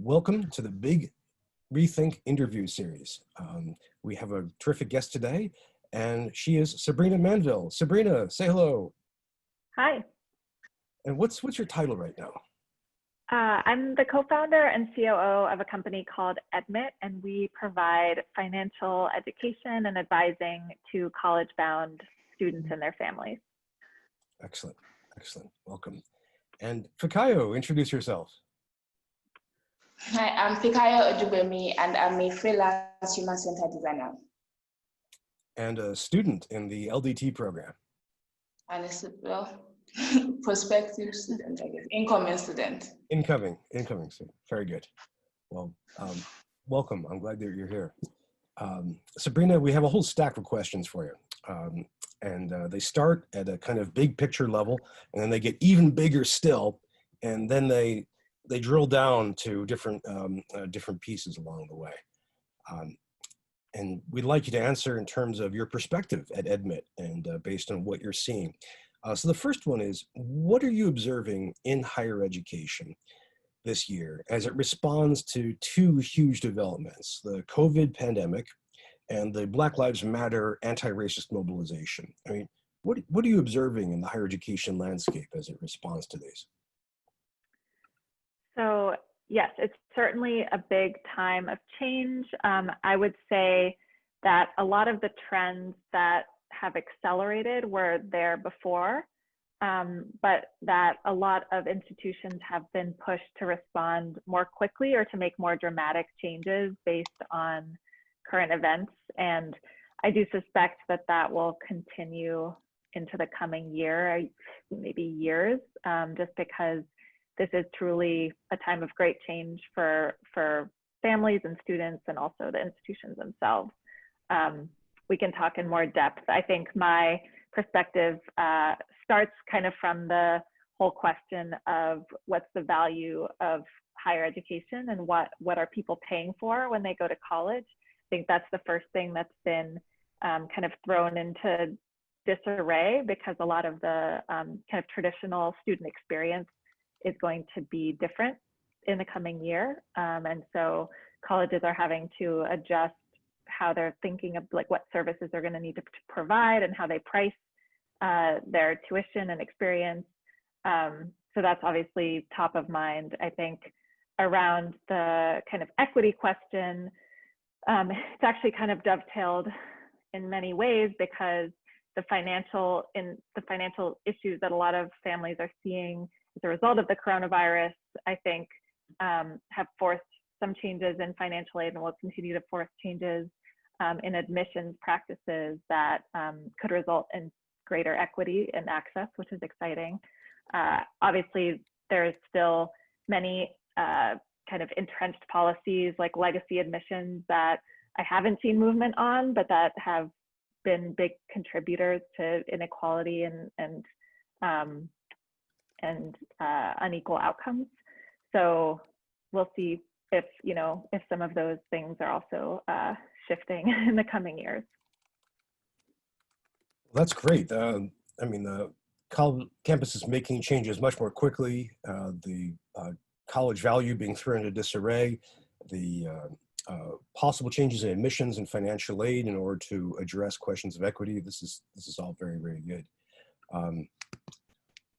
welcome to the Big Rethink Interview series. We have a terrific guest today, and she is Sabrina Manville. Sabrina, say hello. Hi. And what's your title right now? I'm the co-founder and COO of a company called Edmit, and we provide financial education and advising to college-bound students and their families. Excellent, excellent. Welcome. And Fikayo, introduce yourself. Hi, I'm Fikayo Ojubemi, and I'm a freelance human-centered designer. And a student in the LDT program. And prospective student, I guess, incoming student. Incoming student, very good. Well, welcome, I'm glad that you're here. Sabrina, we have a whole stack of questions for you. They start at a kind of big picture level, and then they get even bigger still, and then they drill down to different pieces along the way. And we'd like you to answer in terms of your perspective at Edmit and based on what you're seeing. So the first one is, what are you observing in higher education this year as it responds to two huge developments, the COVID pandemic and the Black Lives Matter anti-racist mobilization? I mean, what are you observing in the higher education landscape as it responds to these? So yes, it's certainly a big time of change. I would say that a lot of the trends that have accelerated were there before, but that a lot of institutions have been pushed to respond more quickly or to make more dramatic changes based on current events. And I do suspect that that will continue into the coming year, maybe years, just because this is truly a time of great change for families and students and also the institutions themselves. We can talk in more depth. I think my perspective starts kind of from the whole question of what's the value of higher education and what are people paying for when they go to college. I think that's the first thing that's been kind of thrown into disarray, because a lot of the kind of traditional student experience is going to be different in the coming year. And so colleges are having to adjust how they're thinking of like what services they're going to need to provide and how they price their tuition and experience. So that's obviously top of mind. I think around the kind of equity question, it's actually kind of dovetailed in many ways, because the financial issues that a lot of families are seeing as a result of the coronavirus, I think, have forced some changes in financial aid and will continue to force changes in admissions practices that could result in greater equity and access, which is exciting. Obviously, there's still many kind of entrenched policies like legacy admissions that I haven't seen movement on, but that have been big contributors to inequality and unequal outcomes. So we'll see if some of those things are also shifting in the coming years. That's great. I mean, the campus is making changes much more quickly. The college value being thrown into disarray, the possible changes in admissions and financial aid in order to address questions of equity. This is all very, very good.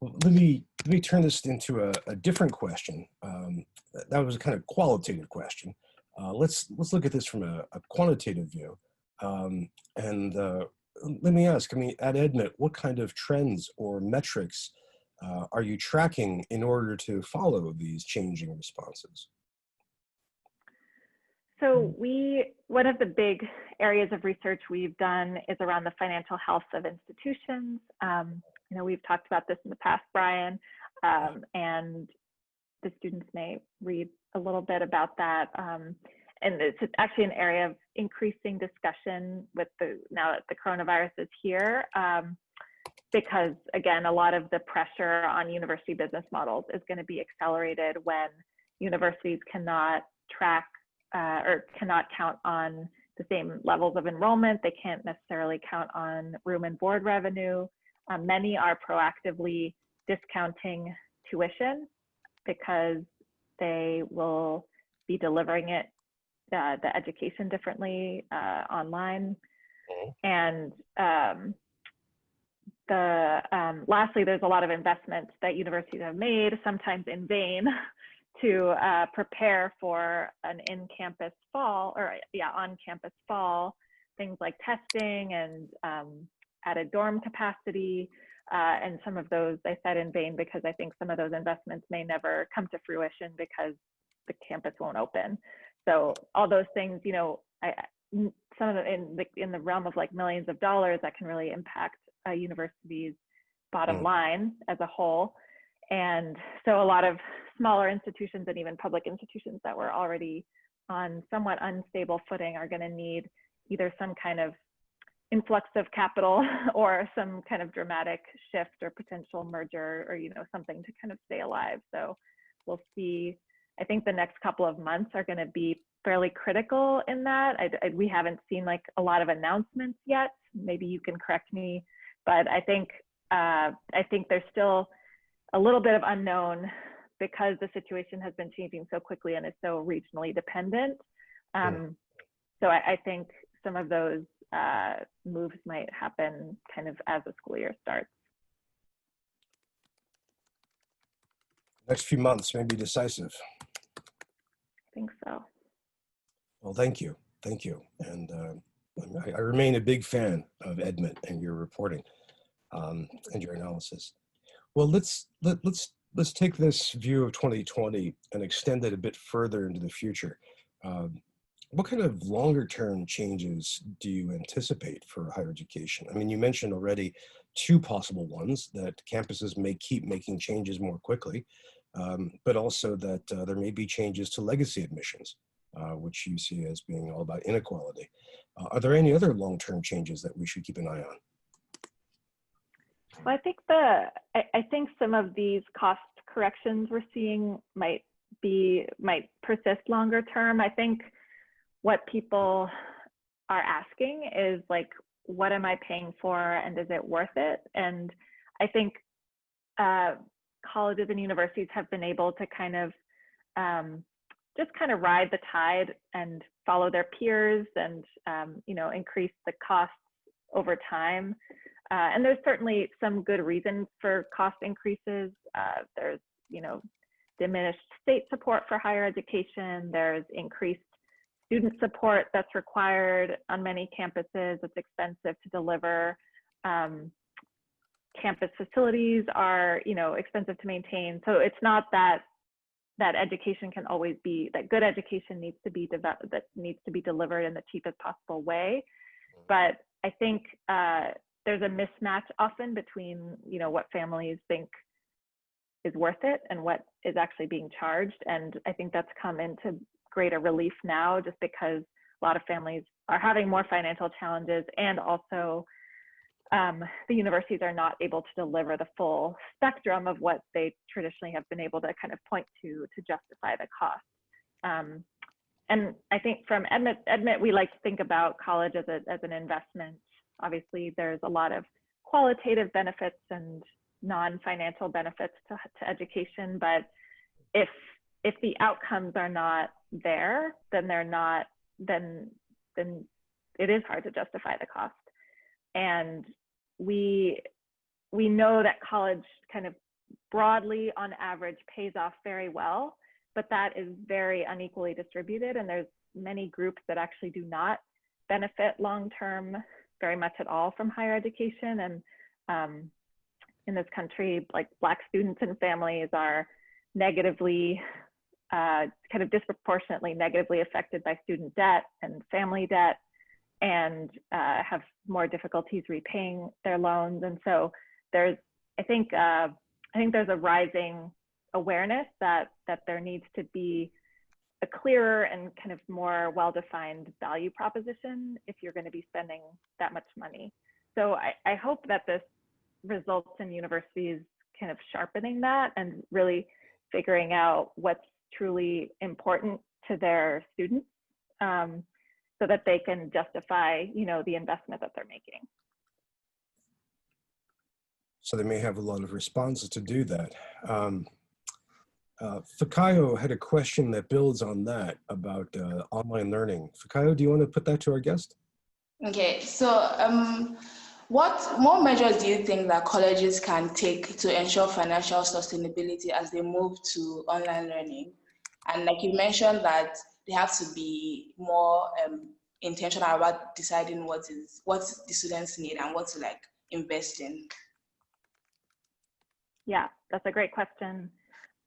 Well, let me turn this into a different question. That was a kind of qualitative question. Let's look at this from a quantitative view. Let me ask, I mean, at Edmit, what kind of trends or metrics are you tracking in order to follow these changing responses? So one of the big areas of research we've done is around the financial health of institutions. We've talked about this in the past, Brian, and the students may read a little bit about that. And it's actually an area of increasing discussion now that the coronavirus is here, because again, a lot of the pressure on university business models is going to be accelerated when universities cannot track or cannot count on the same levels of enrollment. They can't necessarily count on room and board revenue. Many are proactively discounting tuition because they will be delivering it, the education differently online. And lastly, there's a lot of investments that universities have made, sometimes in vain, to prepare for an in-campus fall, or on-campus fall, things like testing and added dorm capacity. And some of those I said in vain because I think some of those investments may never come to fruition because the campus won't open. So all those things, you know, some of them in the realm of like millions of dollars that can really impact a university's bottom line as a whole. And so a lot of smaller institutions and even public institutions that were already on somewhat unstable footing are going to need either some kind of influx of capital or some kind of dramatic shift or potential merger or, you know, something to kind of stay alive. So we'll see. I think the next couple of months are going to be fairly critical in that. We haven't seen like a lot of announcements yet. Maybe you can correct me, but I think there's still a little bit of unknown because the situation has been changing so quickly and is so regionally dependent. So I think some of those moves might happen kind of as the school year starts. Next few months may be decisive. I think so. Well, thank you. Thank you. And I remain a big fan of Edmit and your reporting and your analysis. Well, let's take this view of 2020 and extend it a bit further into the future. What kind of longer term changes do you anticipate for higher education? I mean, you mentioned already two possible ones, that campuses may keep making changes more quickly, but also that there may be changes to legacy admissions, which you see as being all about inequality. Are there any other long-term changes that we should keep an eye on? Well, I think some of these cost corrections we're seeing might persist longer term. I think what people are asking is like, what am I paying for and is it worth it? And I think colleges and universities have been able to kind of just kind of ride the tide and follow their peers and you know, increase the costs over time. And there's certainly some good reasons for cost increases. There's, you know, diminished state support for higher education. There's increased student support that's required on many campuses. It's expensive to deliver. Campus facilities are, you know, expensive to maintain. So it's not that education can always be, that good education needs to be delivered in the cheapest possible way. But I think there's a mismatch often between, you know, what families think is worth it and what is actually being charged. And I think that's come into greater relief now, just because a lot of families are having more financial challenges, and also the universities are not able to deliver the full spectrum of what they traditionally have been able to kind of point to justify the cost. And I think from Edmit, we like to think about college as an investment. Obviously, there's a lot of qualitative benefits and non-financial benefits to education, but if the outcomes are not there, then it is hard to justify the cost. And we know that college kind of broadly on average pays off very well, but that is very unequally distributed, and there's many groups that actually do not benefit long-term very much at all from higher education. And in this country, like Black students and families are negatively, kind of disproportionately negatively affected by student debt and family debt, and have more difficulties repaying their loans. And so there's, I think there's a rising awareness that there needs to be a clearer and kind of more well-defined value proposition if you're going to be spending that much money. So I hope that this results in universities kind of sharpening that and really figuring out what's truly important to their students, so that they can justify, you know, the investment that they're making. So they may have a lot of responses to do that. Fikayo had a question that builds on that about online learning. Fikayo, do you want to put that to our guest? Okay, so what more measures do you think that colleges can take to ensure financial sustainability as they move to online learning? And like you mentioned that they have to be more intentional about deciding what the students need and what to like invest in. Yeah, that's a great question.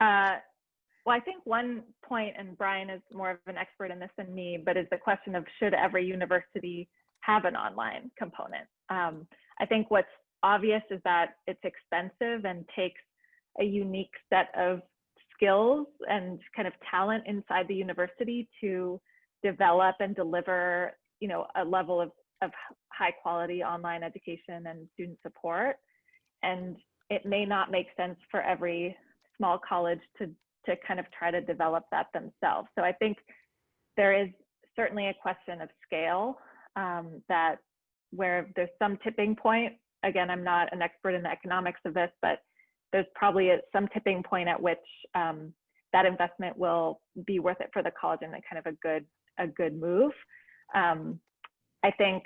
Well, I think one point, and Bryan is more of an expert in this than me, but is the question of should every university have an online component? I think what's obvious is that it's expensive and takes a unique set of skills and kind of talent inside the university to develop and deliver, you know, a level of high quality online education and student support. And it may not make sense for every small college to kind of try to develop that themselves. So I think there is certainly a question of scale that where there's some tipping point. Again, I'm not an expert in the economics of this, but there's probably some tipping point at which that investment will be worth it for the college and kind of a good move. I think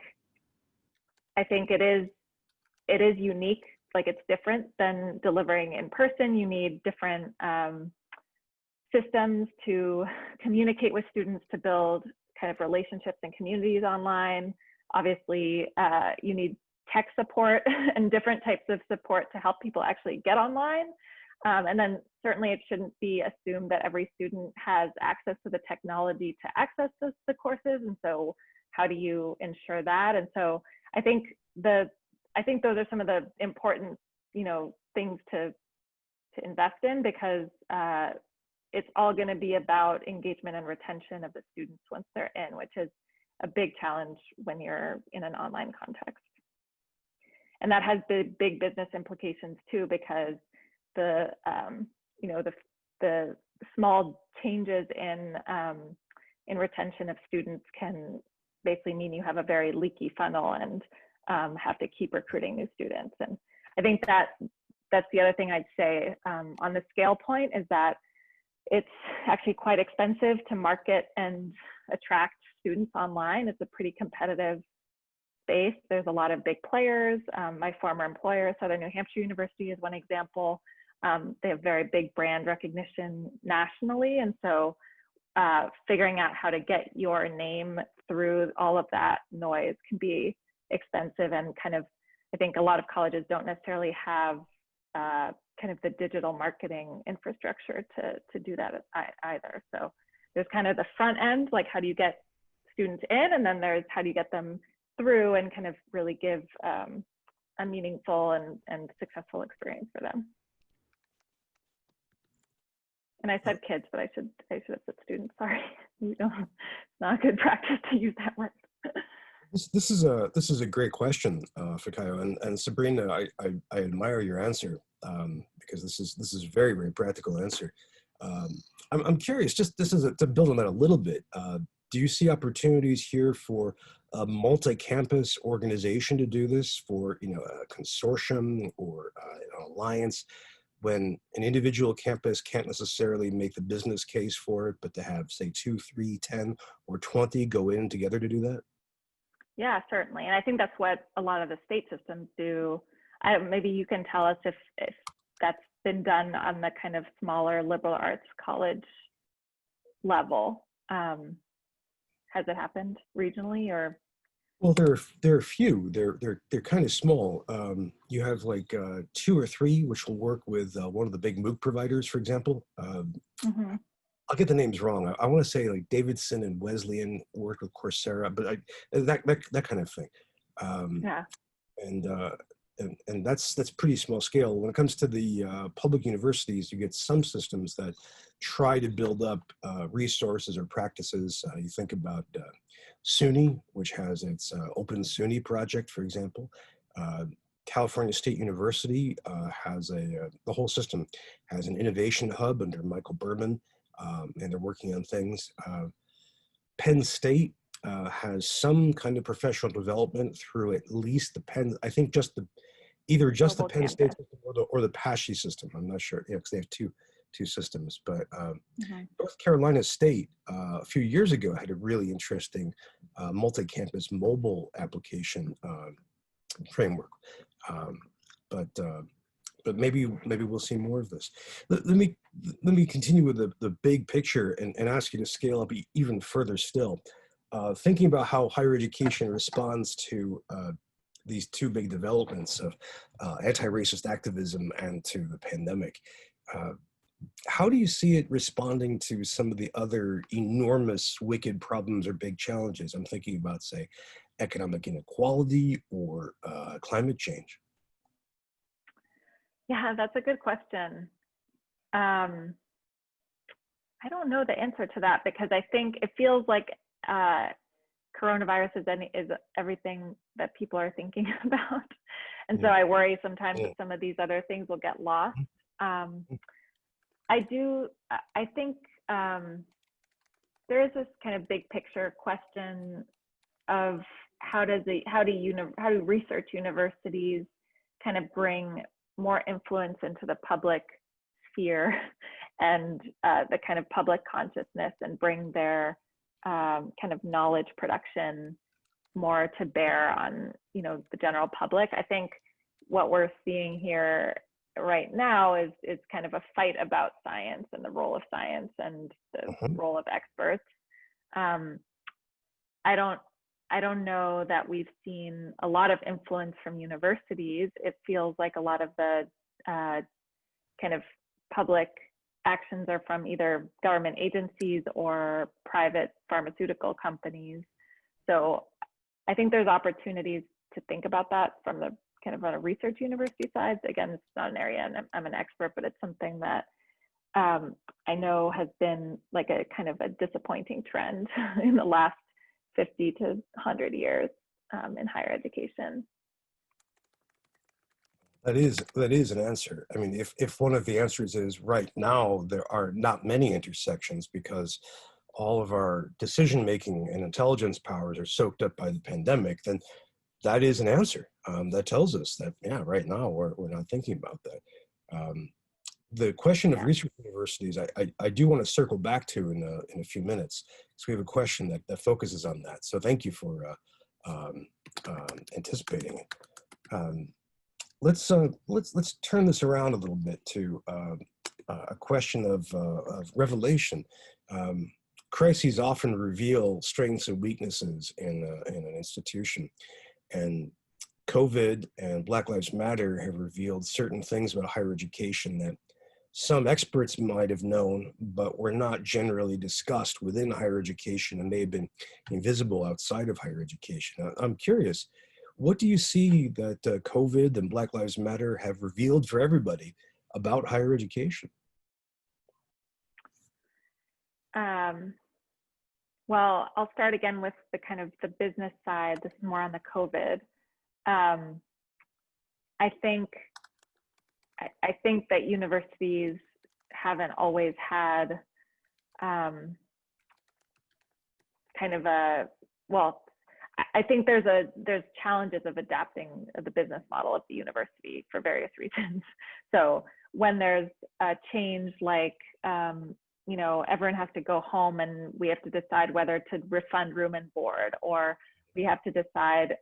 it is unique. Like it's different than delivering in person. You need different systems to communicate with students, to build kind of relationships and communities online. Obviously, you need tech support and different types of support to help people actually get online. And then certainly it shouldn't be assumed that every student has access to the technology to access the courses. And so how do you ensure that? And so I think those are some of the important, you know, things to invest in, because it's all going to be about engagement and retention of the students once they're in, which is a big challenge when you're in an online context. And that has big business implications too, because the small changes in retention of students can basically mean you have a very leaky funnel and have to keep recruiting new students. And I think that's the other thing I'd say on the scale point, is that it's actually quite expensive to market and attract students online. It's a pretty competitive space. There's a lot of big players. My former employer, Southern New Hampshire University, is one example. They have very big brand recognition nationally. And so figuring out how to get your name through all of that noise can be expensive, and kind of, I think a lot of colleges don't necessarily have kind of the digital marketing infrastructure to do that either. So there's kind of the front end, like how do you get students in, and then there's how do you get them through and kind of really give a meaningful and successful experience for them. And I said kids, but I should have said students. Sorry, it's not a good practice to use that word. This is a great question, Fikayo, and Sabrina. I admire your answer because this is a very, very practical answer. I'm curious, just to build on that a little bit. Do you see opportunities here for a multi-campus organization to do this, for a consortium or an alliance, when an individual campus can't necessarily make the business case for it, but to have, say, 2, 3, 10, or 20 go in together to do that? Yeah, certainly. And I think that's what a lot of the state systems do. Maybe you can tell us if that's been done on the kind of smaller liberal arts college level. Has it happened regionally or? Well, there are a few. They're kind of small. You have like 2 or 3 which will work with one of the big MOOC providers, for example. Mm-hmm. I'll get the names wrong. I want to say like Davidson and Wesleyan worked with Coursera, but that kind of thing. Yeah. And that's pretty small scale. When it comes to the public universities, you get some systems that try to build up resources or practices. You think about SUNY, which has its Open SUNY project, for example. California State University has the whole system has an innovation hub under Michael Berman, and they're working on things. Penn State has some kind of professional development through at least the Penn, I think either just the Penn State system or the PASHI system. I'm not sure, because they have two two systems. But Mhm. North Carolina State a few years ago had a really interesting multi-campus mobile application framework. Um, but maybe we'll see more of this. Let me continue with the big picture and ask you to scale up even further still. Thinking about how higher education responds to these two big developments of anti-racist activism and to the pandemic. Uh, how do you see it responding to some of the other enormous, wicked problems or big challenges? I'm thinking about, say, economic inequality or climate change. Yeah, that's a good question. I don't know the answer to that because I think it feels like coronavirus is everything that people are thinking about. And so I worry sometimes that some of these other things will get lost. I think there is this kind of big picture question of how do research universities kind of bring more influence into the public sphere and the kind of public consciousness and bring their kind of knowledge production more to bear on, the general public. I think what we're seeing here right now is kind of a fight about science and the role of science and the role of experts. I don't know that we've seen a lot of influence from universities. It feels like a lot of the kind of public actions are from either government agencies or private pharmaceutical companies. So I think there's opportunities to think about that from the kind of on a research university side. Again, it's not an area and I'm an expert, but it's something that I know has been like a kind of a disappointing trend in the last 50 to 100 years in higher education. That is an answer. I mean, if one of the answers is right now, there are not many intersections because all of our decision making and intelligence powers are soaked up by the pandemic, then that is an answer. That tells us that, yeah, right now we're not thinking about that. The question of research universities, I do want to circle back to in a few minutes, because we have a question that focuses on that. So thank you for anticipating it. Let's turn this around a little bit to a question of revelation. Crises often reveal strengths and weaknesses in an institution, and COVID and Black Lives Matter have revealed certain things about higher education that some experts might have known, but were not generally discussed within higher education and may have been invisible outside of higher education. I'm curious, what do you see that COVID and Black Lives Matter have revealed for everybody about higher education? Well, I'll start again with the kind of the business side. This is more on the COVID. I think that universities haven't always had kind of I think there's challenges of adapting the business model of the university for various reasons. So when there's a change like everyone has to go home and we have to decide whether to refund room and board, or we have to decide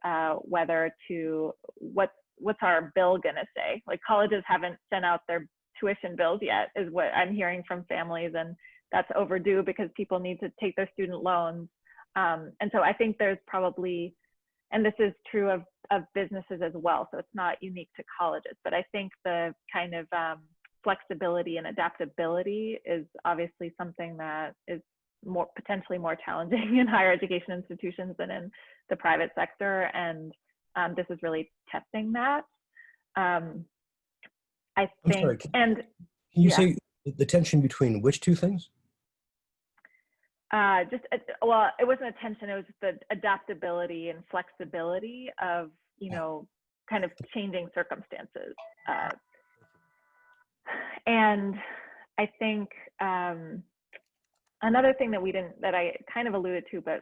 whether to what's our bill gonna say? Like colleges haven't sent out their tuition bills yet, is what I'm hearing from families, and that's overdue because people need to take their student loans. And so I think there's probably, and this is true of businesses as well, so it's not unique to colleges, but I think the kind of flexibility and adaptability is obviously something that is potentially more challenging in higher education institutions than in the private sector, and this is really testing that. I think, I'm sorry, and can you say the tension between which two things? Well, it wasn't a tension, it was just the adaptability and flexibility of, kind of changing circumstances. And I think another thing that I kind of alluded to, but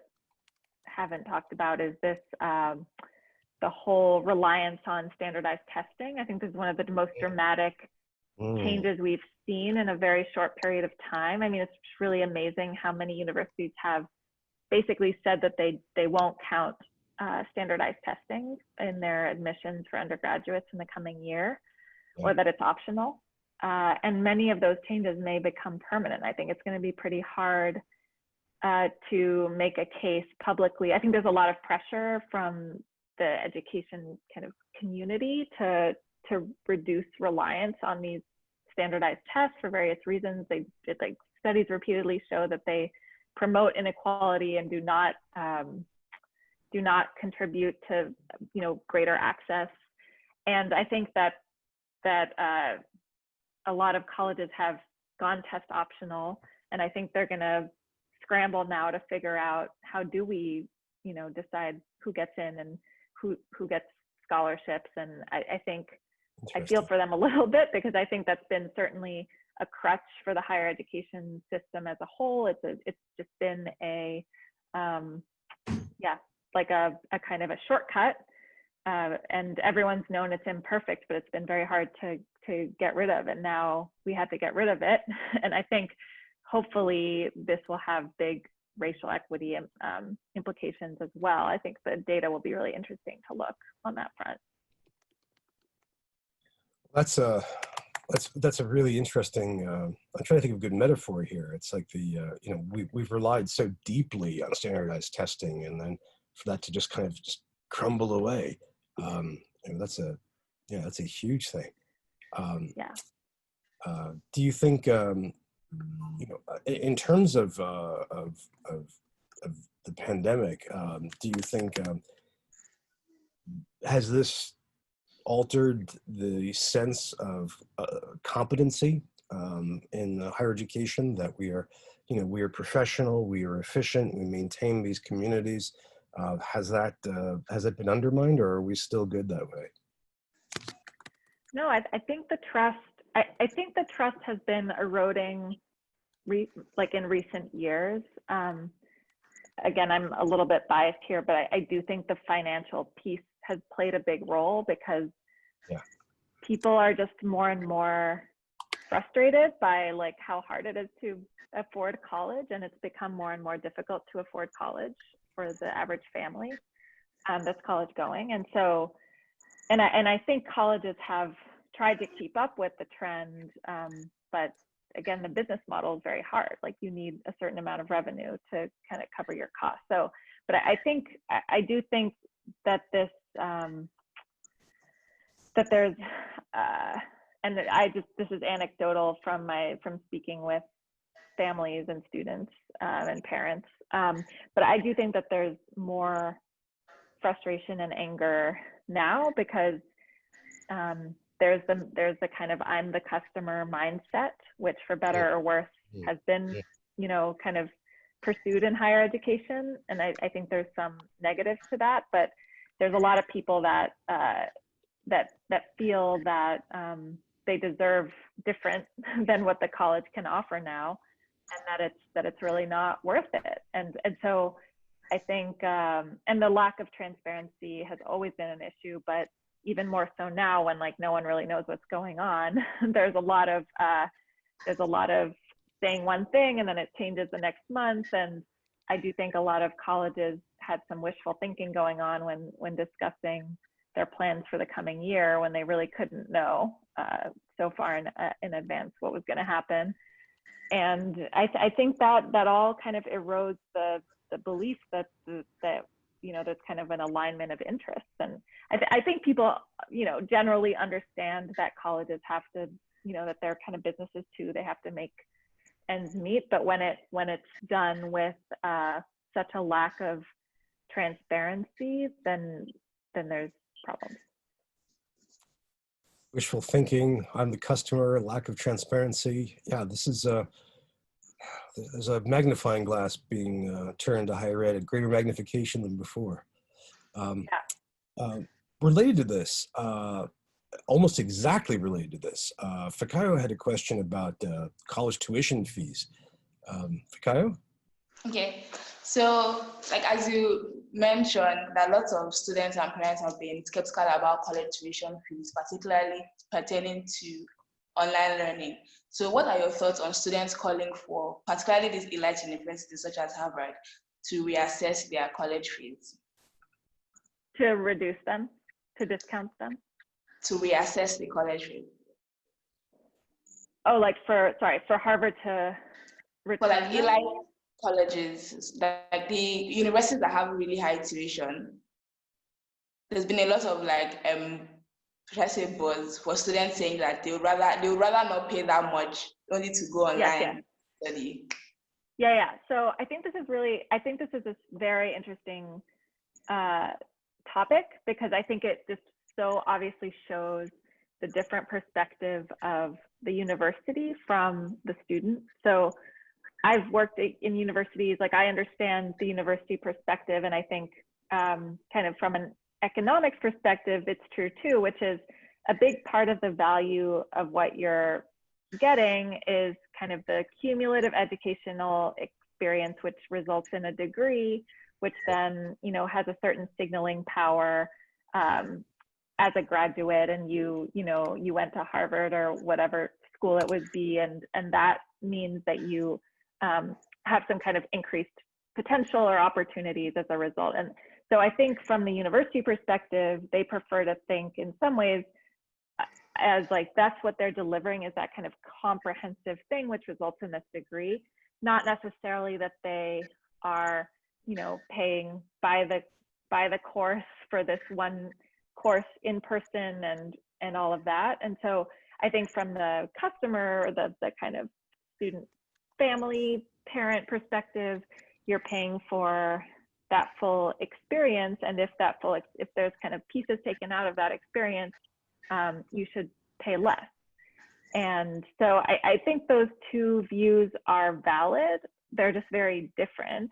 haven't talked about is this, the whole reliance on standardized testing. I think this is one of the most dramatic changes we've seen in a very short period of time. I mean, it's really amazing how many universities have basically said that they won't count standardized testing in their admissions for undergraduates in the coming year, or that it's optional. And many of those changes may become permanent. I think it's going to be pretty hard to make a case publicly. I think there's a lot of pressure from the education kind of community to reduce reliance on these standardized tests for various reasons. They did, like, studies repeatedly show that they promote inequality and do not contribute to, you know, greater access. And I think that a lot of colleges have gone test optional, and I think they're going to scramble now to figure out how do we, you know, decide who gets in and who gets scholarships. And I think I feel for them a little bit, because I think that's been certainly a crutch for the higher education system as a whole. It's just been a like a kind of a shortcut, and everyone's known it's imperfect, but it's been very hard to get rid of, and now we had to get rid of it. And I think hopefully this will have big racial equity implications as well. I think the data will be really interesting to look on that front. That's a really interesting, I'm trying to think of a good metaphor here. It's like the, you know, we've relied so deeply on standardized testing, and then for that to just kind of just crumble away, you know, that's a huge thing. Do you think, you know, in terms of the pandemic, do you think, has this altered the sense of competency in higher education, that we are, you know, we are professional, we are efficient, we maintain these communities? Has that been undermined, or are we still good that way? No, I think the trust. I think the trust has been eroding, like in recent years. Again, I'm a little bit biased here, but I do think the financial piece has played a big role, because people are just more and more frustrated by, like, how hard it is to afford college, and it's become more and more difficult to afford college for the average family that's college going. And so, and I think colleges have tried to keep up with the trend, but again, the business model is very hard. Like, you need a certain amount of revenue to kind of cover your costs. So, but I do think that this, that there's, and this is anecdotal from speaking with families and students and parents. But I do think that there's more frustration and anger now, because there's the kind of I'm the customer mindset, which for better or worse has been, you know, kind of pursued in higher education. And I think there's some negatives to that, but there's a lot of people that feel that they deserve different than what the college can offer now, and that it's really not worth it. And so I think, and the lack of transparency has always been an issue, but even more so now, when, like, no one really knows what's going on. there's a lot of saying one thing and then it changes the next month. And I do think a lot of colleges had some wishful thinking going on when discussing their plans for the coming year, when they really couldn't know so far in advance what was going to happen. And I think that all kind of erodes the belief that you know, there's kind of an alignment of interests. And I think people, you know, generally understand that colleges have to, you know, that they're kind of businesses too. They have to make ends meet. But when it's done with such a lack of transparency, then there's problems. Wishful thinking, I'm the customer, lack of transparency. Yeah, this is there's a magnifying glass being turned to higher ed, a greater magnification than before. Related to this, almost exactly related to this, Fikayo had a question about college tuition fees. Fikayo? Okay, so, like, as you mentioned, that lots of students and parents have been skeptical about college tuition fees, particularly pertaining to online learning. So what are your thoughts on students calling for, particularly these elite universities such as Harvard, to reassess their college fees? To reduce them, to discount them? To reassess the college fees. Oh, like for Harvard to For like return them? elite colleges, like the universities that have really high tuition, there's been a lot of like should I say buzz for students saying that they would rather not pay that much only to go online study. Yeah. So I think this is this very interesting topic, because I think it just so obviously shows the different perspective of the university from the student. So I've worked in universities, like I understand the university perspective, and I think kind of from an economics perspective, it's true too, which is a big part of the value of what you're getting is kind of the cumulative educational experience, which results in a degree, which then, you know, has a certain signaling power as a graduate, and you went to Harvard or whatever school it would be, and that means that you have some kind of increased potential or opportunities as a result. And so I think from the university perspective, they prefer to think in some ways as like that's what they're delivering, is that kind of comprehensive thing which results in this degree, not necessarily that they are, you know, paying by the course for this one course in person and all of that. And so I think from the customer, or the kind of student family parent perspective, you're paying for that full experience, and if there's kind of pieces taken out of that experience, you should pay less. And so I think those two views are valid. They're just very different,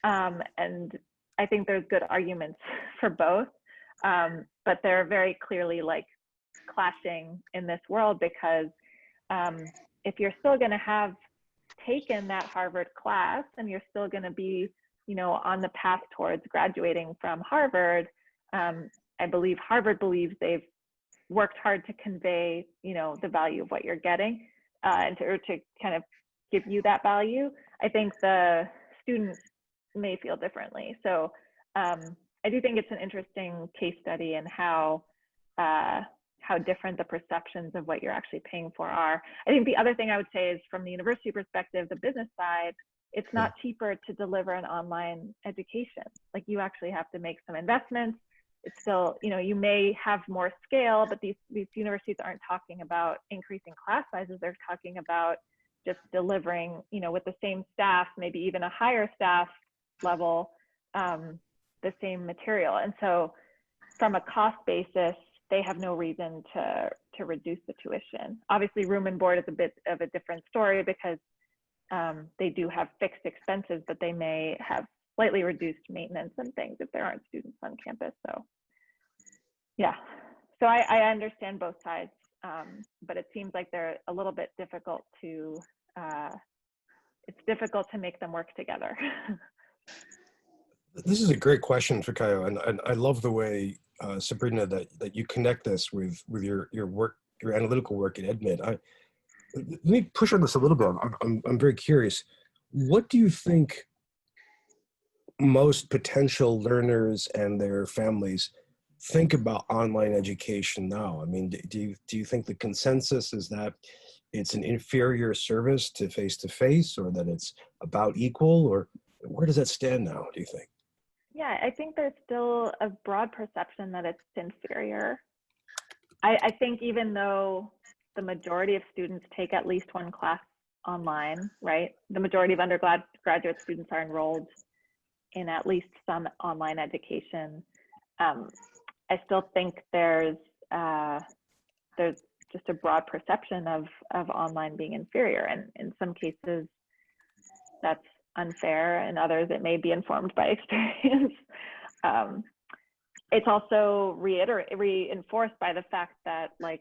and I think there's good arguments for both, but they're very clearly like clashing in this world, because if you're still going to have taken that Harvard class and you're still going to be, you know, on the path towards graduating from Harvard, I believe Harvard believes they've worked hard to convey, you know, the value of what you're getting, and to kind of give you that value. I think the students may feel differently. So I do think it's an interesting case study in how different the perceptions of what you're actually paying for are. I think the other thing I would say is, from the university perspective, the business side, it's not cheaper to deliver an online education. Like, you actually have to make some investments. It's still, you know, you may have more scale, but these universities aren't talking about increasing class sizes. They're talking about just delivering, you know, with the same staff, maybe even a higher staff level, the same material. And so from a cost basis, they have no reason to reduce the tuition. Obviously, room and board is a bit of a different story, because they do have fixed expenses, but they may have slightly reduced maintenance and things if there aren't students on campus. So yeah, so I understand both sides, but it seems like they're a little bit difficult to, it's difficult to make them work together. This is a great question, Fikayo, and I love the way, Sabrina, that you connect this with your work, your analytical work at Edmit. Let me push on this a little bit. I'm very curious. What do you think most potential learners and their families think about online education now? I mean, do you think the consensus is that it's an inferior service to face-to-face, or that it's about equal, or where does that stand now, do you think? Yeah, I think there's still a broad perception that it's inferior. I think even though the majority of students take at least one class online, right? The majority of undergraduate students are enrolled in at least some online education. I still think there's just a broad perception of online being inferior, and in some cases that's unfair, and others it may be informed by experience. It's also reinforced by the fact that, like,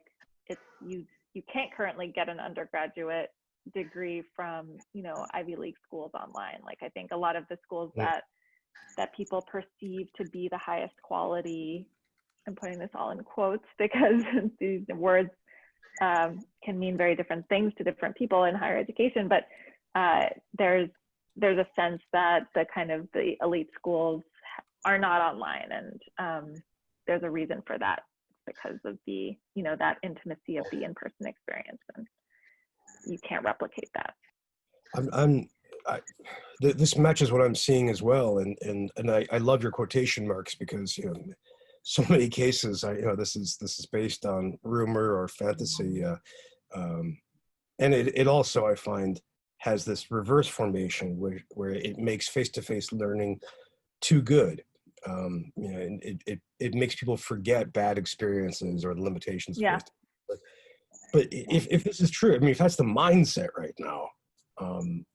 you can't currently get an undergraduate degree from, you know, Ivy League schools online. Like, I think a lot of the schools that people perceive to be the highest quality, I'm putting this all in quotes because these words can mean very different things to different people in higher education, but there's a sense that the elite schools are not online, and there's a reason for that because of the, that intimacy of the in-person experience, and you can't replicate that. This matches what I'm seeing as well, and I love your quotation marks, because so many cases this is based on rumor or fantasy, and it also, I find, has this reverse formation where it makes face-to-face learning too good. It makes people forget bad experiences or the limitations. Yeah. But if this is true, I mean, if that's the mindset right now,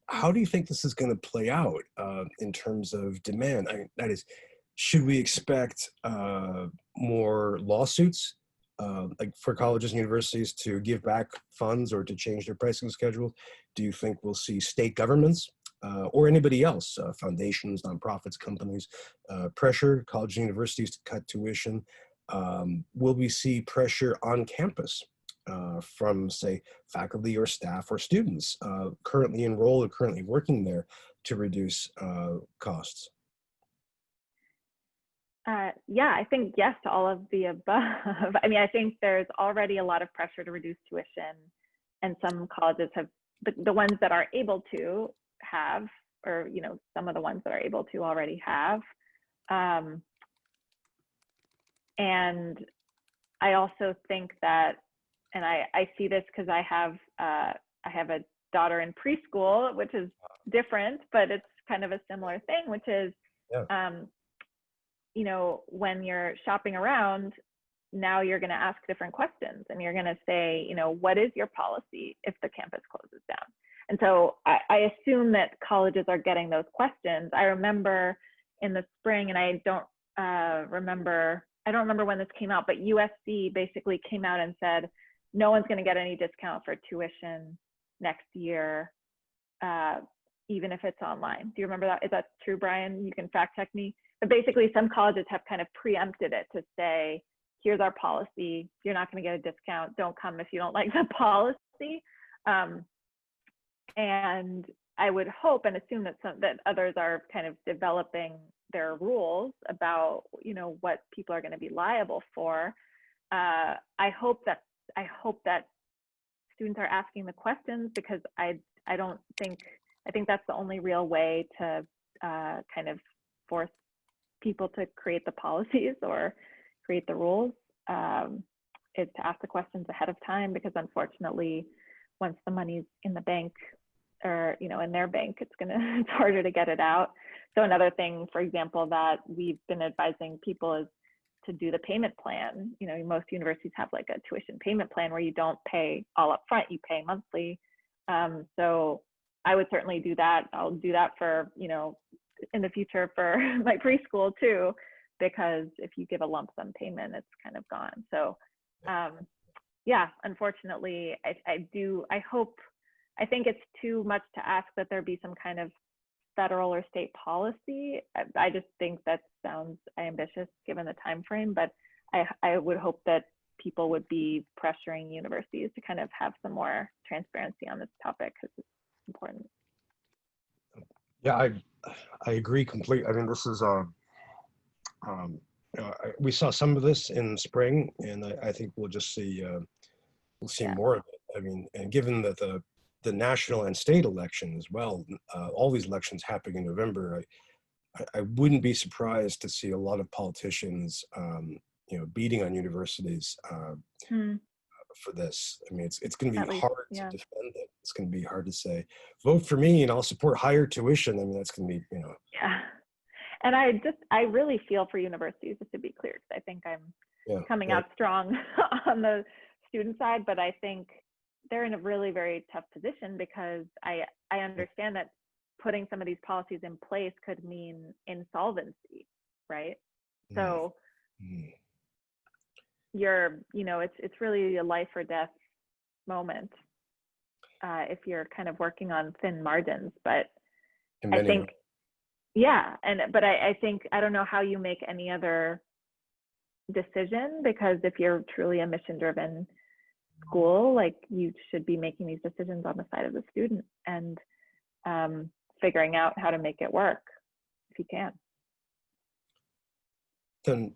how do you think this is going to play out in terms of demand? That is, should we expect more lawsuits like for colleges and universities to give back funds or to change their pricing schedule? Do you think we'll see state governments or anybody else, foundations, nonprofits, companies, pressure colleges and universities to cut tuition? Will we see pressure on campus from, say, faculty or staff or students currently enrolled or currently working there to reduce costs? Yeah, I think yes to all of the above. I mean, I think there's already a lot of pressure to reduce tuition, and some colleges have, the ones that are able to have, or some of the ones that are able to already have. And I also think that, and I see this because I have a daughter in preschool, which is different, but it's kind of a similar thing, which is, when you're shopping around, now you're going to ask different questions, and you're going to say, what is your policy if the campus closes down? And so I assume that colleges are getting those questions. I remember in the spring, and I don't remember when this came out, but USC basically came out and said, no one's going to get any discount for tuition next year, even if it's online. Do you remember that? Is that true, Bryan? You can fact check me. But basically, some colleges have kind of preempted it to say, here's our policy. You're not going to get a discount. Don't come if you don't like the policy. And I would hope and assume that others are kind of developing their rules about, what people are going to be liable for. I hope that students are asking the questions, because I think that's the only real way to kind of force people to create the policies or create the rules, is to ask the questions ahead of time, because unfortunately, once the money's in the bank, or in their bank, it's harder to get it out. So another thing, for example, that we've been advising people is to do the payment plan. Most universities have like a tuition payment plan where you don't pay all up front, you pay monthly. So I would certainly do that. I'll do that for, in the future for my preschool too, because if you give a lump sum payment, it's kind of gone. So yeah, unfortunately, I think it's too much to ask that there be some kind of federal or state policy. I just think that sounds ambitious given the time frame, but I would hope that people would be pressuring universities to kind of have some more transparency on this topic, because it's important. Yeah, I agree completely. I mean, this is we saw some of this in spring, and I think we'll just see more of it. I mean, and given that the national and state election as well, all these elections happening in November, I wouldn't be surprised to see a lot of politicians, beating on universities for this. I mean, it's going to be hard to defend it. It's going to be hard to say, vote for me and I'll support higher tuition. I mean, that's going to be, Yeah. And I really feel for universities, just to be clear, because I think I'm coming out strong on the student side, but I think they're in a really very tough position, because I understand that putting some of these policies in place could mean insolvency, right? So it's really a life or death moment if you're kind of working on thin margins. But I think, but I think, I don't know how you make any other decision, because if you're truly a mission-driven school, like you should be making these decisions on the side of the student and figuring out how to make it work if you can. Then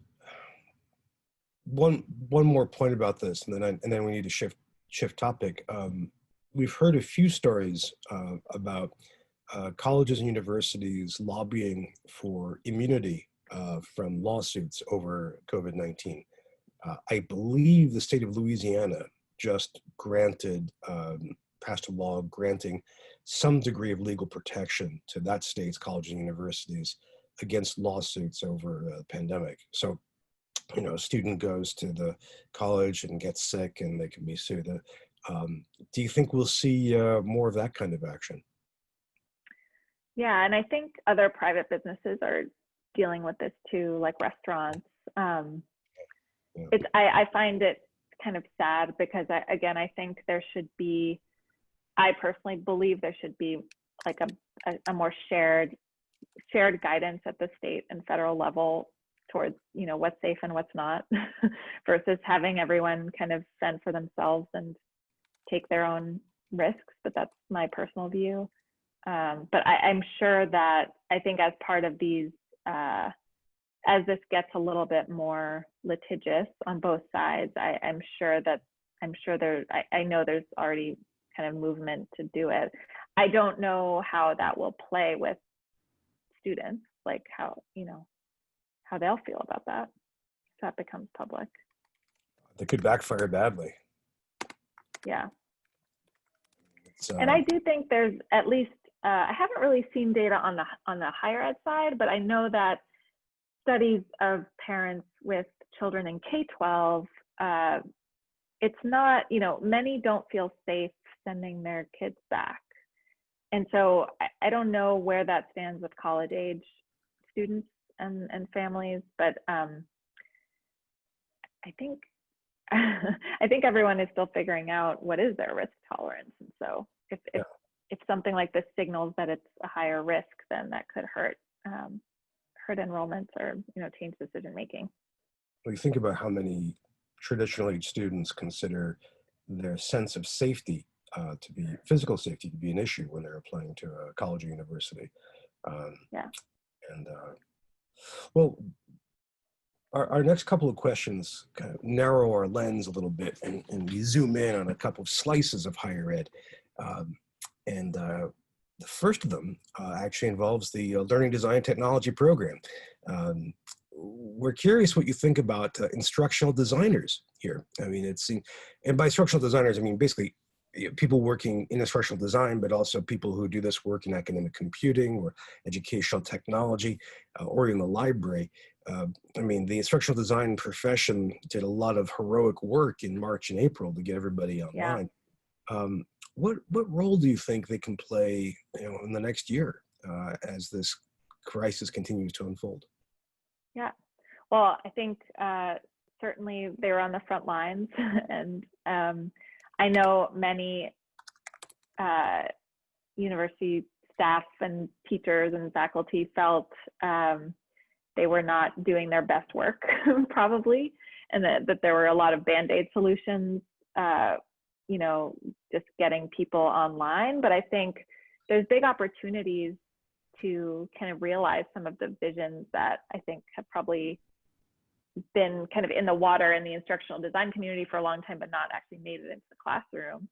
one more point about this, and then we need to shift topic. We've heard a few stories about colleges and universities lobbying for immunity from lawsuits over COVID-19. I believe the state of Louisiana just passed a law granting some degree of legal protection to that state's colleges and universities against lawsuits over the pandemic. So, you know, a student goes to the college and gets sick and they can be sued. Do you think we'll see more of that kind of action? Yeah, and I think other private businesses are dealing with this too, like restaurants. I find it kind of sad because I think there should be, I personally believe there should be like a more shared guidance at the state and federal level towards, you know, what's safe and what's not versus having everyone kind of fend for themselves and take their own risks. But that's my personal view. But I'm sure that I think as part of these, as this gets a little bit more litigious on both sides, I know there's already kind of movement to do it. I don't know how that will play with students, like how they'll feel about that if that becomes public. That could backfire badly. Yeah. And I do think there's at least, I haven't really seen data on the higher ed side, but I know that studies of parents with children in K-12, it's not, you know, many don't feel safe sending their kids back. And so I don't know where that stands with college age students and families, but I think I think everyone is still figuring out what is their risk tolerance. And so if something like this signals that it's a higher risk, then that could hurt enrollments or, you know, change decision making. Well, you think about how many traditional age students consider their sense of safety to be physical safety to be an issue when they're applying to a college or university. And well, our next couple of questions kind of narrow our lens a little bit, and we zoom in on a couple of slices of higher ed. The first of them actually involves the Learning Design Technology program. We're curious what you think about instructional designers here. I mean, and by instructional designers, I mean basically people working in instructional design, but also people who do this work in academic computing or educational technology or in the library. I mean, the instructional design profession did a lot of heroic work in March and April to get everybody online. Yeah. What role do you think they can play, you know, in the next year as this crisis continues to unfold? Yeah, well, I think certainly they're on the front lines, and I know many university staff and teachers and faculty felt they were not doing their best work, probably, and that there were a lot of Band-Aid solutions, you know, just getting people online. But I think there's big opportunities to kind of realize some of the visions that I think have probably been kind of in the water in the instructional design community for a long time, but not actually made it into the classroom.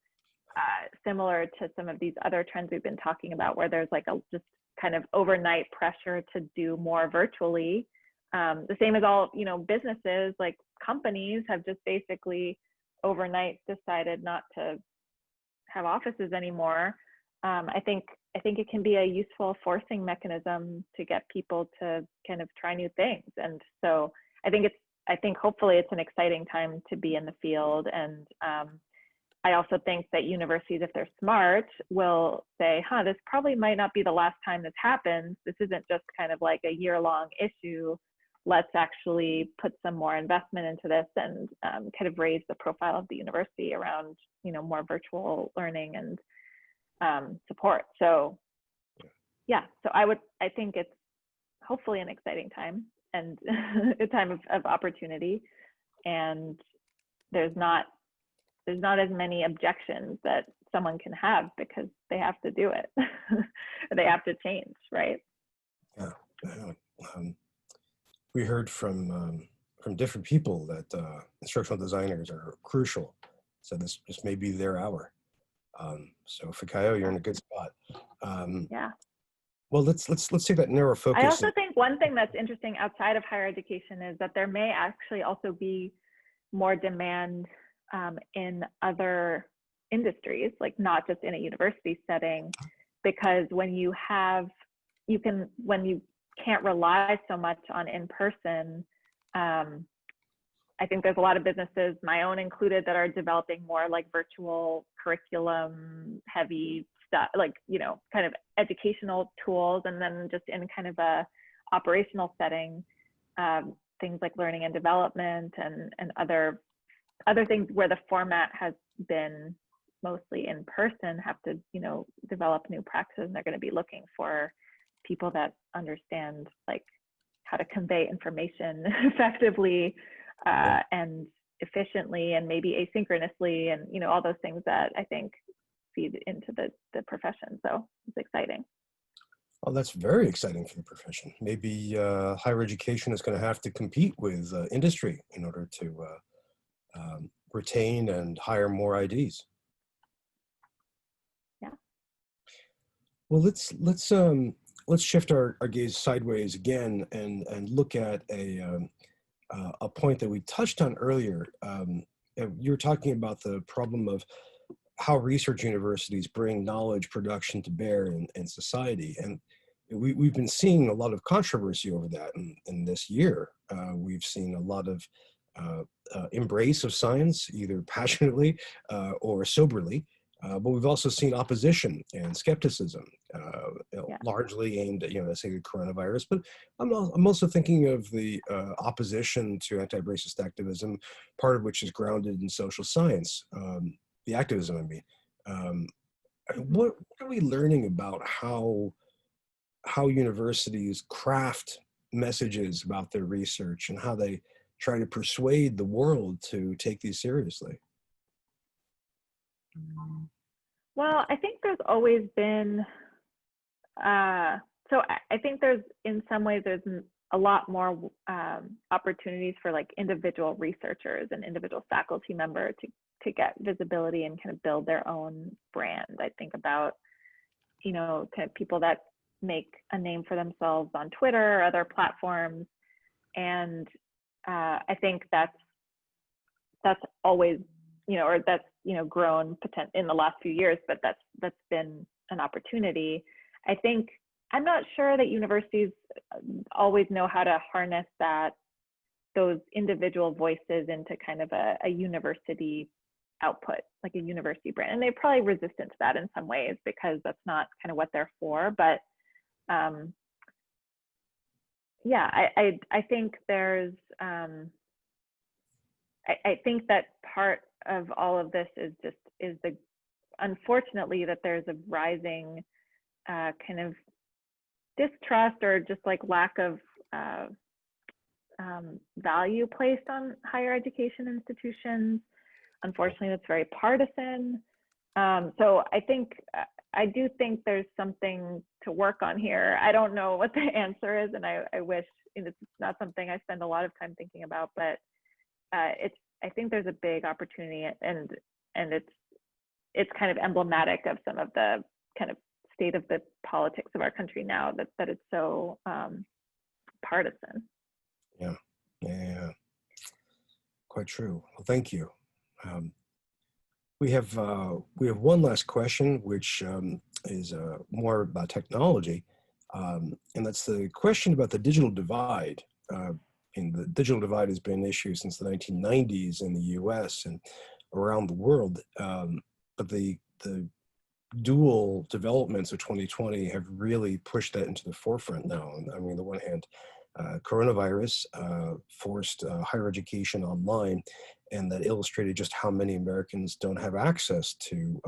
Similar to some of these other trends we've been talking about, where there's like a just kind of overnight pressure to do more virtually. The same as all, you know, businesses, like companies have just basically overnight decided not to have offices anymore. I think it can be a useful forcing mechanism to get people to kind of try new things. And so I think hopefully it's an exciting time to be in the field. And I also think that universities, if they're smart, will say, this probably might not be the last time this happens. This isn't just kind of like a year-long issue. Let's actually put some more investment into this and kind of raise the profile of the university around, you know, more virtual learning and support. So yeah, so I think it's hopefully an exciting time and a time of opportunity. And there's not there's not as many objections that someone can have because they have to do it. They have to change, right? Yeah. We heard from different people that instructional designers are crucial. So this may be their hour. So Fikayo, you're in a good spot. Yeah. Well, let's take that narrow focus. I also think one thing that's interesting outside of higher education is that there may actually also be more demand in other industries, like not just in a university setting, because when you can't rely so much on in-person, I think there's a lot of businesses, my own included, that are developing more like virtual curriculum heavy stuff, like, you know, kind of educational tools, and then just in kind of a operational setting, things like learning and development and other things where the format has been mostly in person have to, you know, develop new practices, and they're going to be looking for people that understand like how to convey information effectively and efficiently, and maybe asynchronously, and, you know, all those things that I think feed into the profession. So it's exciting. Well, that's very exciting for the profession. Maybe higher education is going to have to compete with industry in order to retain and hire more IDs. Yeah. Well, let's shift our gaze sideways again and look at a point that we touched on earlier. You were talking about the problem of how research universities bring knowledge production to bear in society. And we've been seeing a lot of controversy over that in this year. We've seen a lot of embrace of science, either passionately or soberly. But we've also seen opposition and skepticism, largely aimed at, let's say, the coronavirus. But I'm also thinking of the opposition to anti-racist activism, part of which is grounded in social science, the activism, I mean. What are we learning about how universities craft messages about their research and how they try to persuade the world to take these seriously? Well, I think there's always been, so I think there's, in some ways, there's a lot more opportunities for like individual researchers and individual faculty members to get visibility and kind of build their own brand. I think about, kind of people that make a name for themselves on Twitter or other platforms. And I think that's always, or that's, grown in the last few years, but that's been an opportunity. I think, I'm not sure that universities always know how to harness those individual voices into kind of a university output, like a university brand. And they're probably resistant to that in some ways because that's not kind of what they're for. But yeah, I think there's, I think that part of all of this is unfortunately that there's a rising kind of distrust or just like lack of value placed on higher education institutions. Unfortunately, that's very partisan. So I do think there's something to work on here. I don't know what the answer is, and I wish, it's not something I spend a lot of time thinking about, but I think there's a big opportunity, and it's kind of emblematic of some of the kind of state of the politics of our country now that it's so partisan. Yeah, quite true. Well, thank you. We have one last question, which is more about technology, and that's the question about the digital divide. And the digital divide has been an issue since the 1990s in the U.S. and around the world. But the dual developments of 2020 have really pushed that into the forefront now. And I mean, on the one hand, coronavirus forced higher education online, and that illustrated just how many Americans don't have access to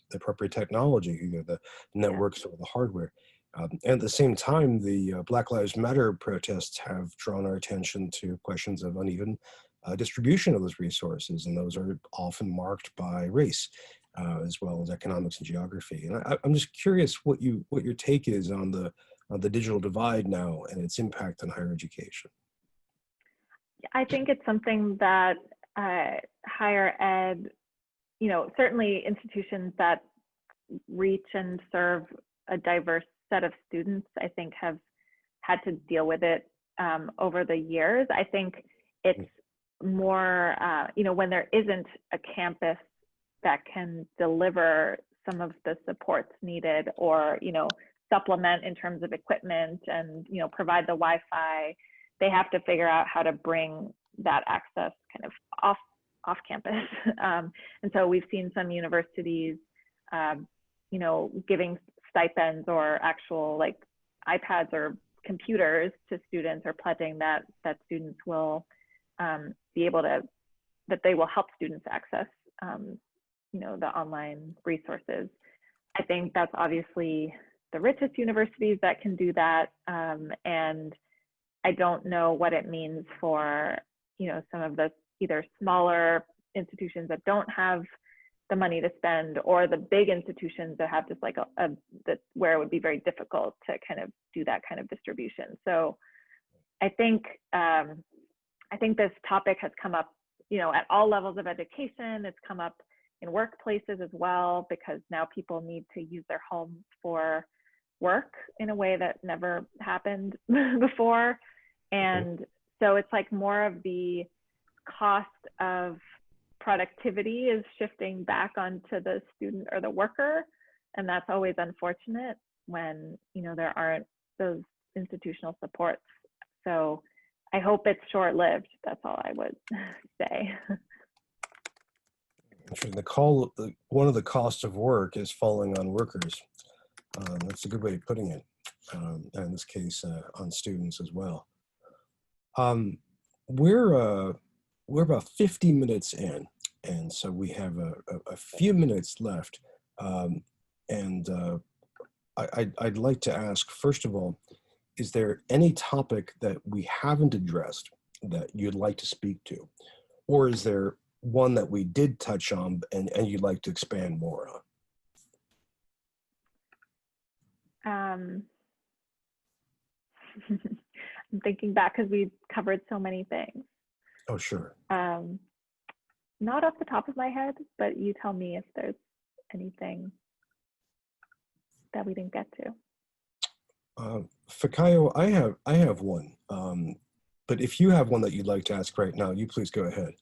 the appropriate technology, either the networks or the hardware. And at the same time, the Black Lives Matter protests have drawn our attention to questions of uneven distribution of those resources, and those are often marked by race as well as economics and geography. And I'm just curious what your take is on the digital divide now and its impact on higher education. I think it's something that higher ed, certainly institutions that reach and serve a diverse set of students, I think have had to deal with it over the years. I think it's more, when there isn't a campus that can deliver some of the supports needed, or, supplement in terms of equipment and, provide the Wi-Fi, they have to figure out how to bring that access kind of off campus. And so we've seen some universities, giving stipends or actual like iPads or computers to students, or pledging that students will be able to, that they will help students access, the online resources. I think that's obviously the richest universities that can do that. And I don't know what it means for, some of the either smaller institutions that don't have the money to spend, or the big institutions that have just like where it would be very difficult to kind of do that kind of distribution. So I think this topic has come up, at all levels of education. It's come up in workplaces as well, because now people need to use their homes for work in a way that never happened before. And so it's like more of the cost of productivity is shifting back onto the student or the worker. And that's always unfortunate when, there aren't those institutional supports. So I hope it's short-lived. That's all I would say. One of the costs of work is falling on workers. That's a good way of putting it. And in this case, on students as well. We're about 50 minutes in, and so we have a few minutes left. I'd like to ask, first of all, is there any topic that we haven't addressed that you'd like to speak to? Or is there one that we did touch on and you'd like to expand more on? I'm thinking back because we've covered so many things. Oh, sure. Not off the top of my head, but you tell me if there's anything that we didn't get to. Fikayo, I have one, but if you have one that you'd like to ask right now, you please go ahead.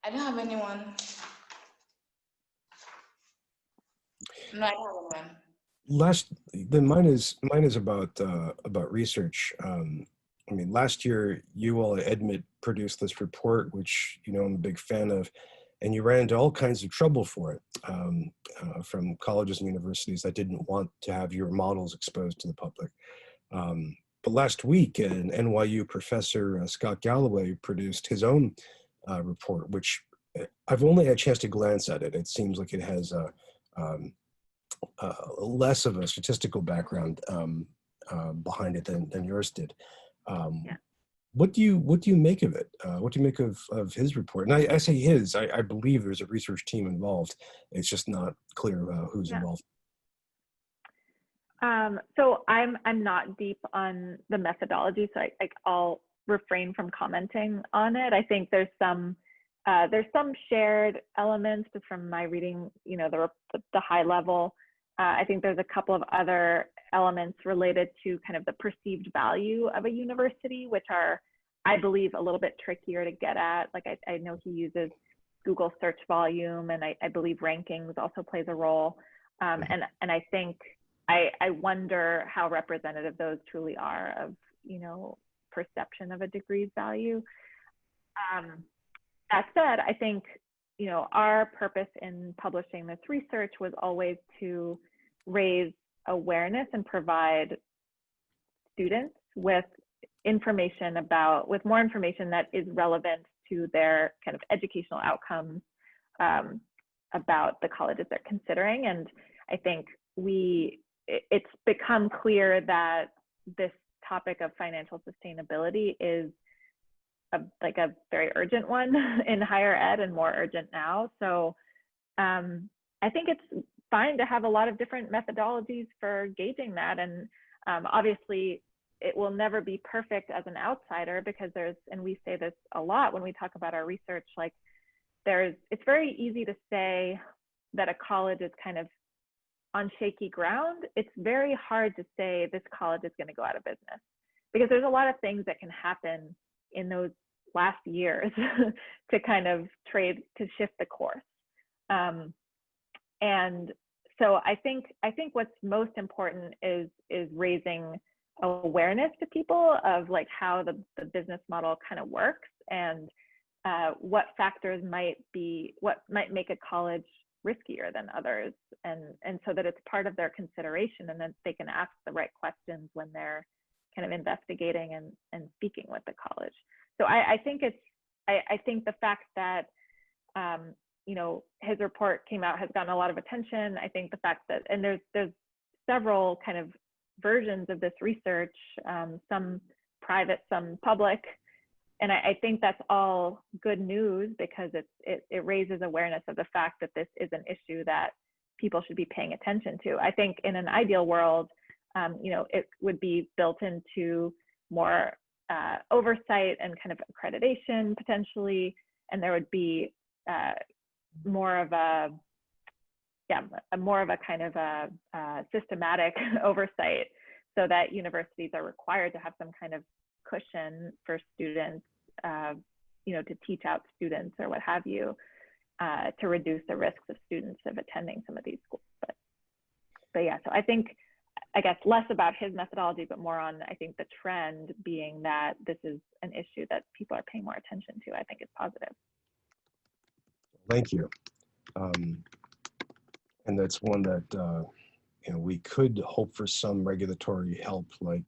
I don't have anyone. No, I don't have one. Mine is about research. I mean, last year you all at Edmit produced this report, which I'm a big fan of, and you ran into all kinds of trouble for it from colleges and universities that didn't want to have your models exposed to the public. But last week, an NYU professor, Scott Galloway, produced his own report, which I've only had a chance to glance at it. It seems like it has less of a statistical background behind it than yours did. Yeah. What do you make of it? What do you make of his report? And I say his. I believe there's a research team involved. It's just not clear who's involved. So I'm not deep on the methodology, so I'll refrain from commenting on it. I think there's some shared elements just from my reading, the high level. I think there's a couple of other elements related to kind of the perceived value of a university, which are, I believe, a little bit trickier to get at. Like I know he uses Google search volume, and I believe rankings also plays a role. And I think I wonder how representative those truly are of, perception of a degree's value. That said, I think, our purpose in publishing this research was always to raise awareness and provide students with more information that is relevant to their kind of educational outcomes about the colleges they're considering. And I think it's become clear that this topic of financial sustainability is like a very urgent one in higher ed, and more urgent now. So I think it's fine to have a lot of different methodologies for gauging that. And obviously, it will never be perfect as an outsider, because and we say this a lot when we talk about our research, like it's very easy to say that a college is kind of on shaky ground. It's very hard to say this college is going to go out of business, because there's a lot of things that can happen in those last years to kind of shift the course. And so I think what's most important is raising awareness to people of like how the business model kind of works, and what factors might make a college riskier than others, and so that it's part of their consideration, and then they can ask the right questions when they're kind of investigating and speaking with the college. So I think the fact that his report came out has gotten a lot of attention. I think the fact that, and there's several kind of versions of this research, some private, some public, and I think that's all good news, because it raises awareness of the fact that this is an issue that people should be paying attention to. I think in an ideal world, it would be built into more oversight and kind of accreditation potentially, and there would be more of a kind of a systematic oversight, so that universities are required to have some kind of cushion for students, to teach out students or what have you, to reduce the risks of students of attending some of these schools. But yeah, so I guess less about his methodology, but more on, I think, the trend being that this is an issue that people are paying more attention to. I think it's positive. Thank you. And that's one that we could hope for some regulatory help, like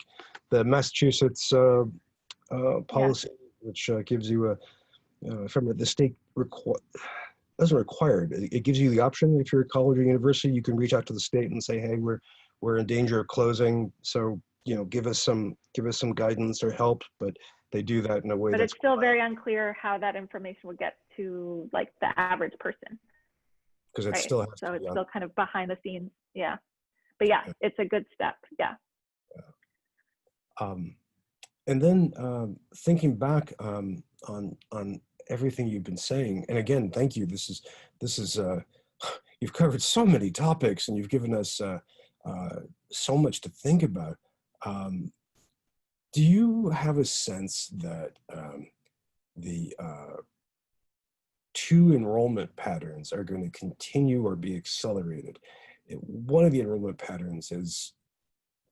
the Massachusetts policy, which gives you from the state doesn't require it. It gives you the option. If you're a college or university, you can reach out to the state and say, hey, we're in danger of closing, so give us some guidance or help. But they do that in a way but that's it's still very unclear how that information would get to like the average person, because it right? still has so to it's be still kind of behind the scenes. But it's a good step. And then thinking back on everything you've been saying, and again, thank you. This is you've covered so many topics, and you've given us so much to think about. Do you have a sense that the two enrollment patterns are going to continue or be accelerated? One of the enrollment patterns is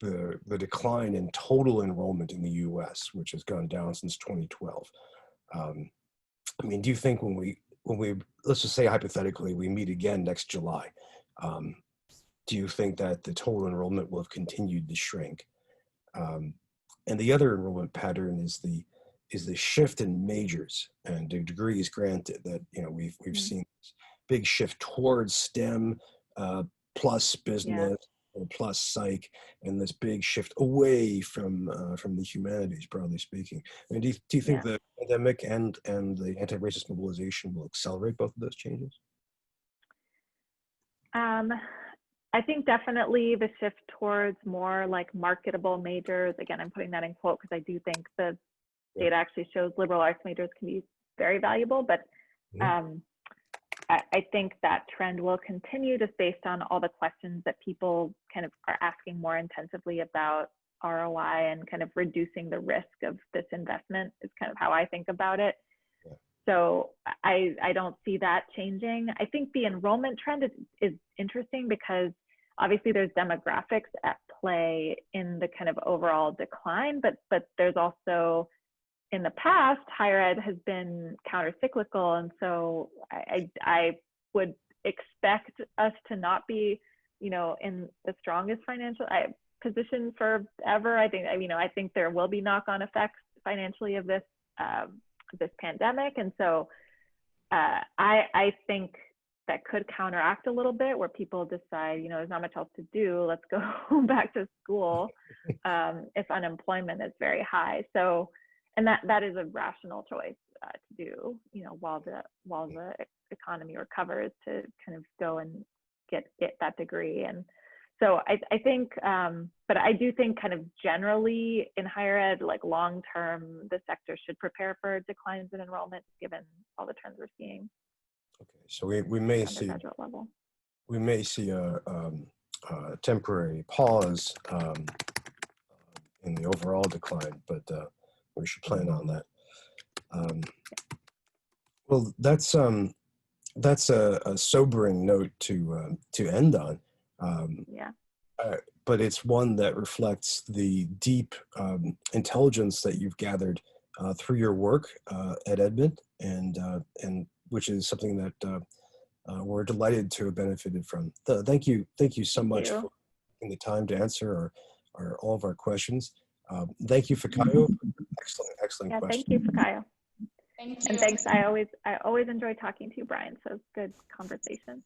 the decline in total enrollment in the U.S., which has gone down since 2012. Do you think when we let's just say hypothetically we meet again next July, do you think that the total enrollment will have continued to shrink? And the other enrollment pattern is the shift in majors and the degrees granted. That we've seen this big shift towards STEM plus business. Or plus psych, and this big shift away from the humanities, broadly speaking. Do you think the pandemic and the anti-racist mobilization will accelerate both of those changes? I think definitely the shift towards more like marketable majors. Again, I'm putting that in quote because I do think the data actually shows liberal arts majors can be very valuable, but I think that trend will continue just based on all the questions that people kind of are asking more intensively about ROI and kind of reducing the risk of this investment is kind of how I think about it. Yeah. So I don't see that changing. I think the enrollment trend is interesting because obviously there's demographics at play in the kind of overall decline, but there's also, in the past, higher ed has been counter-cyclical, and so I would expect us to not be, in the strongest financial position forever. I think there will be knock-on effects financially of this pandemic, and so I think that could counteract a little bit, where people decide, there's not much else to do. Let's go back to school if unemployment is very high. So. and that is a rational choice to do, you know, while the economy recovers, to kind of go and get that degree. And so I think, but I do think kind of generally in higher ed, like long term, the sector should prepare for declines in enrollment given all the trends we're seeing. Okay, so we may see Undergraduate level. we may see a temporary pause in the overall decline, but we should plan on that. Well, that's a sobering note to end on. Yeah. But it's one that reflects the deep intelligence that you've gathered through your work at Edmit, and which is something that we're delighted to have benefited from. Thank you so much for taking the time to answer all of our questions. Thank you, Fikayo. Excellent Yeah, question. thank you, Fikayo. Thank you. And thanks. I always enjoy talking to you, Bryan. So good conversation.